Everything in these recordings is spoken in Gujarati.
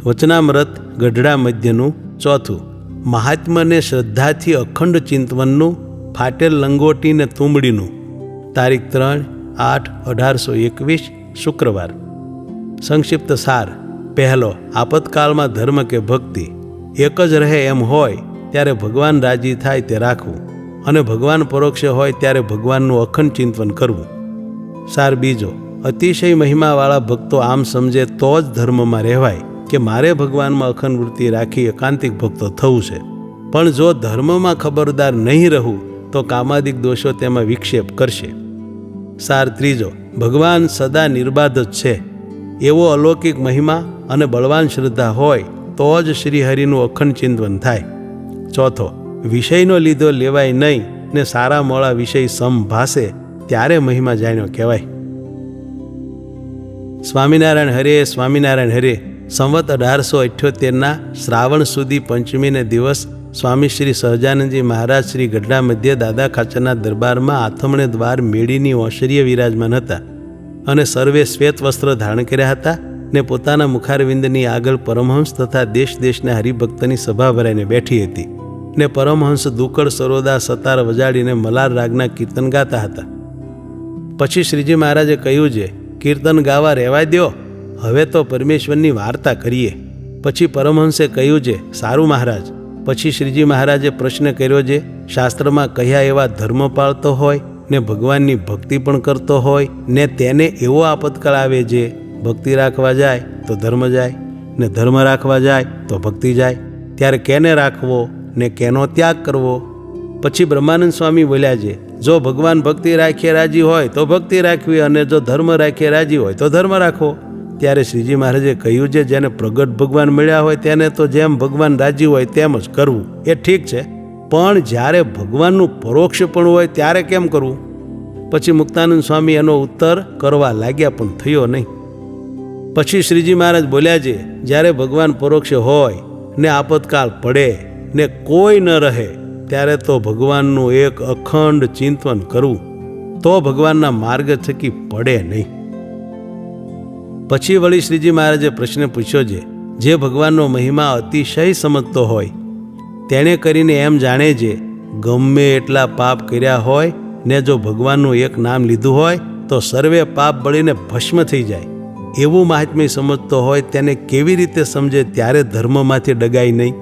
વચનામૃત ગઢડા મધ્યનું 4. મહાત્મને શ્રદ્ધાથી અખંડ ચિંતવનનું ફાટેલ લંગોટી ને તુંબડીનું. તારીખ 3/8/1821 શુક્રવાર. સંક્ષિપ્ત સાર. પહેલો, આપતકાળમાં ધર્મ કે ભક્તિ એક જ રહે એમ હોય ત્યારે ભગવાન રાજી થાય તે રાખવું, અને ભગવાન પરોક્ષ હોય ત્યારે ભગવાનનું અખંડ ચિંતન કરવું. સાર બીજો, અતિશય મહિમાવાળા ભક્તો આમ સમજે તો જ ધર્મમાં રહેવાય કે મારે ભગવાનમાં અખંડ વૃત્તિ રાખી એકાંતિક ભક્તો થવું છે. પણ જો ધર્મમાં ખબરદાર નહીં રહું તો કામાદિક દોષો તેમાં વિક્ષેપ કરશે. સાર ત્રીજો, ભગવાન સદા નિર્બાધ જ છે એવો અલૌકિક મહિમા અને બળવાન શ્રદ્ધા હોય તો જ શ્રીહરિનું અખંડ ચિંતન થાય. ચોથો, વિષયનો લીધો લેવાય નહીં ને સારા મોળા વિષય સમ ભાસે ત્યારે મહિમા જાણ્યો કહેવાય. સ્વામિનારાયણ હરે, સ્વામિનારાયણ હરે. સંવત 1878 શ્રાવણ સુધી પંચમીને દિવસ સ્વામી શ્રી સહજાનંદજી મહારાજ શ્રી ગઢડા મધ્ય દાદા ખાચરના દરબારમાં આથમણે દ્વાર મેળીની ઓશરીએ વિરાજમાન હતા, અને સર્વે શ્વેત વસ્ત્ર ધારણ કર્યા હતા ને પોતાના મુખારવિંદની આગળ પરમહંસ તથા દેશ દેશના હરિભક્તની સભા ભરાઈને બેઠી હતી, ને પરમહંસ દુકળ સરોદા સતાર વજાડીને મલાર રાગના કીર્તન ગાતા હતા. પછી શ્રીજી મહારાજે કહ્યું છે, કીર્તન ગાવા રહેવા દો, હવે તો પરમેશ્વરની વાર્તા કરીએ. પછી પરમહંસે કહ્યું છે, સારું મહારાજ. પછી શ્રીજી મહારાજે પ્રશ્ન કર્યો છે, શાસ્ત્રમાં કયા એવા ધર્મ પાળતો હોય ને ભગવાનની ભક્તિ પણ કરતો હોય ને તેને એવો આપતકાળ આવે છે, ભક્તિ રાખવા જાય તો ધર્મ જાય ને ધર્મ રાખવા જાય તો ભક્તિ જાય, ત્યારે કેને રાખવો ને કેનો ત્યાગ કરવો? પછી બ્રહ્માનંદ સ્વામી બોલ્યા છે, જો ભગવાન ભક્તિ રાખીએ રાજી હોય તો ભક્તિ રાખવી, અને જો ધર્મ રાખીએ રાજી હોય તો ધર્મ રાખવો. ત્યારે શ્રીજી મહારાજે કહ્યું છે, જેને પ્રગટ ભગવાન મળ્યા હોય તેને તો જેમ ભગવાન રાજી હોય તેમ જ કરવું, એ ઠીક છે, પણ જ્યારે ભગવાનનું પરોક્ષ પણ હોય ત્યારે કેમ કરવું? પછી મુક્તાનંદ સ્વામી એનો ઉત્તર કરવા લાગ્યા પણ થયો નહીં. પછી શ્રીજી મહારાજ બોલ્યા છે, જ્યારે ભગવાન પરોક્ષ હોય ને આપતકાળ પડે ને કોઈ ન રહે ત્યારે તો ભગવાનનું એક અખંડ ચિંતન કરવું, તો ભગવાનના માર્ગ થકી પડે નહીં. પછી વળી શ્રીજી મહારાજે પ્રશ્ન પૂછ્યો છે, જે ભગવાનનો મહિમા અતિશય સમજતો હોય તેણે કરીને એમ જાણે છે, ગમે એટલા પાપ કર્યા હોય ને જો ભગવાનનું એક નામ લીધું હોય તો સર્વે પાપ બળીને ભસ્મ થઈ જાય, એવું મહાત્મ્ય સમજતો હોય તેને કેવી રીતે સમજે ત્યારે ધર્મમાંથી ડગાય નહીં?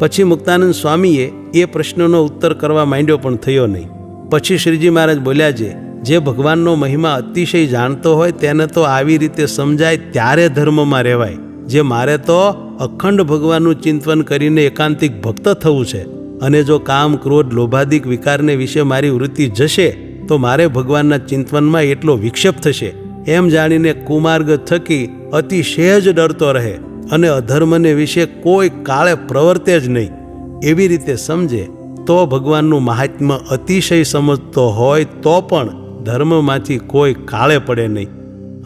પછી મુક્તાનંદ સ્વામીએ એ પ્રશ્નનો ઉત્તર કરવા માંડ્યો પણ થયો નહીં. પછી શ્રીજી મહારાજ બોલ્યા છે, જે ભગવાનનો મહિમા અતિશય જાણતો હોય તેને તો આવી રીતે સમજાય ત્યારે ધર્મમાં રહેવાય, જે મારે તો અખંડ ભગવાનનું ચિંતન કરીને એકાંતિક ભક્ત થવું છે, અને જો કામ ક્રોધ લોભાદિક વિકારને વિશે મારી વૃત્તિ જશે તો મારે ભગવાનના ચિંતનમાં એટલો વિક્ષેપ થશે, એમ જાણીને કુમાર્ગ થકી અતિશય જ ડરતો રહે અને અધર્મને વિશે કોઈ કાળે પ્રવર્તે જ નહીં, એવી રીતે સમજે તો ભગવાનનું મહાત્મ્ય અતિશય સમજતો હોય તો પણ ધર્મમાંથી કોઈ કાળે પડે નહીં.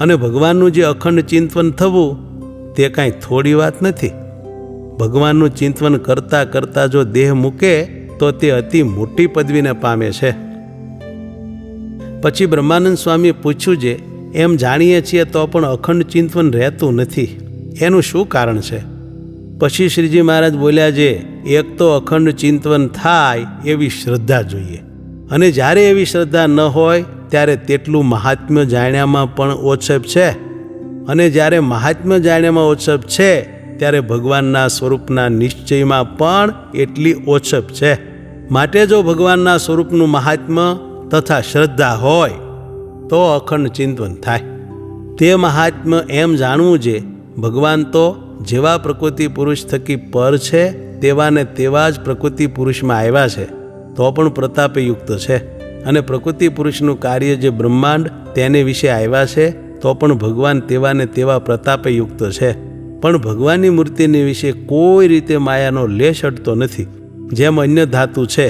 અને ભગવાનનું જે અખંડ ચિંતન થવું તે કાંઈ થોડી વાત નથી. ભગવાનનું ચિંતન કરતાં કરતાં જો દેહ મૂકે તો તે અતિ મોટી પદવીને પામે છે. પછી બ્રહ્માનંદ સ્વામીએ પૂછ્યું છે, એમ જાણીએ છીએ તો પણ અખંડ ચિંતન રહેતું નથી, એનું શું કારણ છે? પછી શ્રીજી મહારાજ બોલ્યા છે, એક તો અખંડ ચિંતન થાય એવી શ્રદ્ધા જોઈએ, અને જ્યારે એવી શ્રદ્ધા ન હોય ત્યારે તેટલું મહાત્મ્ય જાણ્યામાં પણ ઓછપ છે, અને જ્યારે મહાત્મ્ય જાણ્યામાં ઓછપ છે ત્યારે ભગવાનના સ્વરૂપના નિશ્ચયમાં પણ એટલી ઓછપ છે. માટે જો ભગવાનના સ્વરૂપનું મહાત્મ્ય તથા શ્રદ્ધા હોય તો અખંડ ચિંતન થાય. તે મહાત્મ્ય એમ જાણવું છે, ભગવાન તો જેવા પ્રકૃતિ પુરુષ થકી પર છે તેવા ને તેવા જ પ્રકૃતિ પુરુષમાં આવ્યા છે તો પણ પ્રતાપે યુક્ત છે, અને પ્રકૃતિ પુરુષનું કાર્ય જે બ્રહ્માંડ તેને વિશે આવ્યા છે તો પણ ભગવાન તેવા ને તેવા પ્રતાપે યુક્ત છે. પણ ભગવાનની મૂર્તિને વિશે કોઈ રીતે માયાનો લેશ અડતો નથી. જેમ અન્ય ધાતુ છે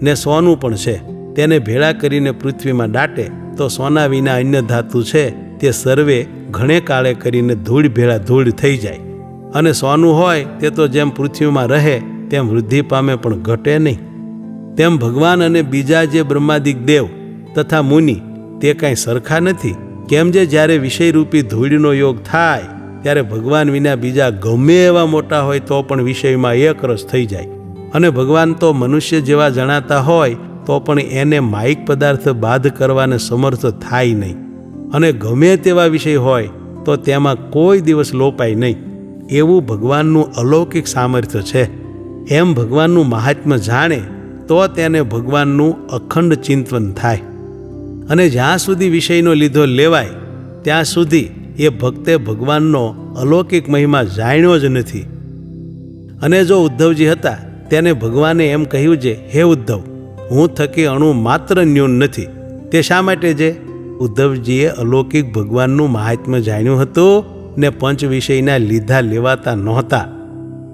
ને સોનું પણ છે, તેને ભેળા કરીને પૃથ્વીમાં દાટે તો સોના વિના અન્ય ધાતુ છે તે સર્વે ઘણે કાળે કરીને ધૂળ ભેળા ધૂળ થઈ જાય, અને સોનું હોય તે તો જેમ પૃથ્વીમાં રહે તેમ વૃદ્ધિ પામે પણ ઘટે નહીં. તેમ ભગવાન અને બીજા જે બ્રહ્માદિક દેવ તથા મુનિ તે કાંઈ સરખા નથી. કેમ જે જ્યારે વિષયરૂપી ધૂળનો યોગ થાય ત્યારે ભગવાન વિના બીજા ગમે એવા મોટા હોય તો પણ વિષયમાં એકરસ થઈ જાય. અને ભગવાન તો મનુષ્ય જેવા જણાતા હોય તો પણ એને માયિક પદાર્થ બાધ કરવાને સમર્થ થાય નહીં. અને ગમે તેવા વિષય હોય તો તેમાં કોઈ દિવસ લોપાય નહીં. એવું ભગવાનનું અલૌકિક સામર્થ્ય છે. એમ ભગવાનનું મહાત્મ્ય જાણે તો તેને ભગવાનનું અખંડ ચિંતન થાય. અને જ્યાં સુધી વિષયનો લીધો લેવાય ત્યાં સુધી એ ભક્તે ભગવાનનો અલૌકિક મહિમા જાણ્યો જ નથી. અને જો ઉદ્ધવજી હતા તેને ભગવાને એમ કહ્યું છે, હે ઉદ્ધવ, હું થકી અણુ માત્ર ન્યૂન નથી. તે શા માટે છે? ઉદ્ધવજીએ અલૌકિક ભગવાનનું મહાત્મ્ય જાણ્યું હતું ને પંચ વિષયના લીધા લેવાતા નહોતા.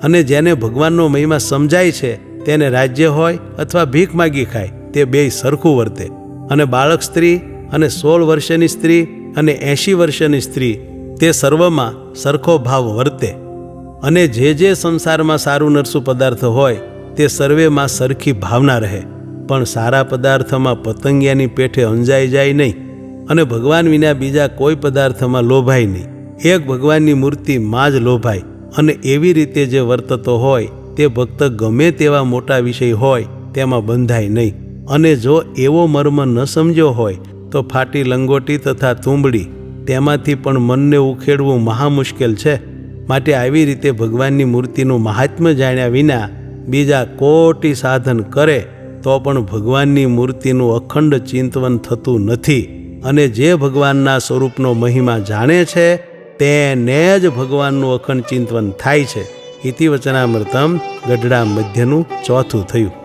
અને જેને ભગવાનનો મહિમા સમજાય છે તેને રાજ્ય હોય અથવા ભીખ માગી ખાય તે બેય સરખું વર્તે. અને બાળક સ્ત્રી અને 16 વર્ષની સ્ત્રી અને 80 વર્ષની સ્ત્રી તે સર્વમાં સરખો ભાવ વર્તે. અને જે સંસારમાં સારું નરસું પદાર્થ હોય તે સર્વેમાં સરખી ભાવના રહે. પણ સારા પદાર્થમાં પતંગિયાની પેઠે અંજાઈ જાય નહીં. અને ભગવાન વિના બીજા કોઈ પદાર્થમાં લોભાય નહીં. એક ભગવાનની મૂર્તિમાં જ લોભાય. અને એવી રીતે જે વર્તતો હોય તે ભક્ત ગમે તેવા મોટા વિષય હોય તેમાં બંધાય નહીં. અને જો એવો મર્મ ન સમજ્યો હોય તો ફાટી લંગોટી તથા તુંબડી તેમાંથી પણ મનને ઉખેડવું મહા મુશ્કેલ છે. માટે આવી રીતે ભગવાનની મૂર્તિનું મહાત્મ્ય જાણ્યા વિના બીજા કોટી સાધન કરે તો પણ ભગવાનની મૂર્તિનું અખંડ ચિંતન થતું નથી. અને જે ભગવાનના સ્વરૂપનો મહિમા જાણે છે તેને જ ભગવાનનું અખંડ ચિંતન થાય છે. ઇતિ વચનામૃતમ ગઢડા મધ્યનું 4થું થયું.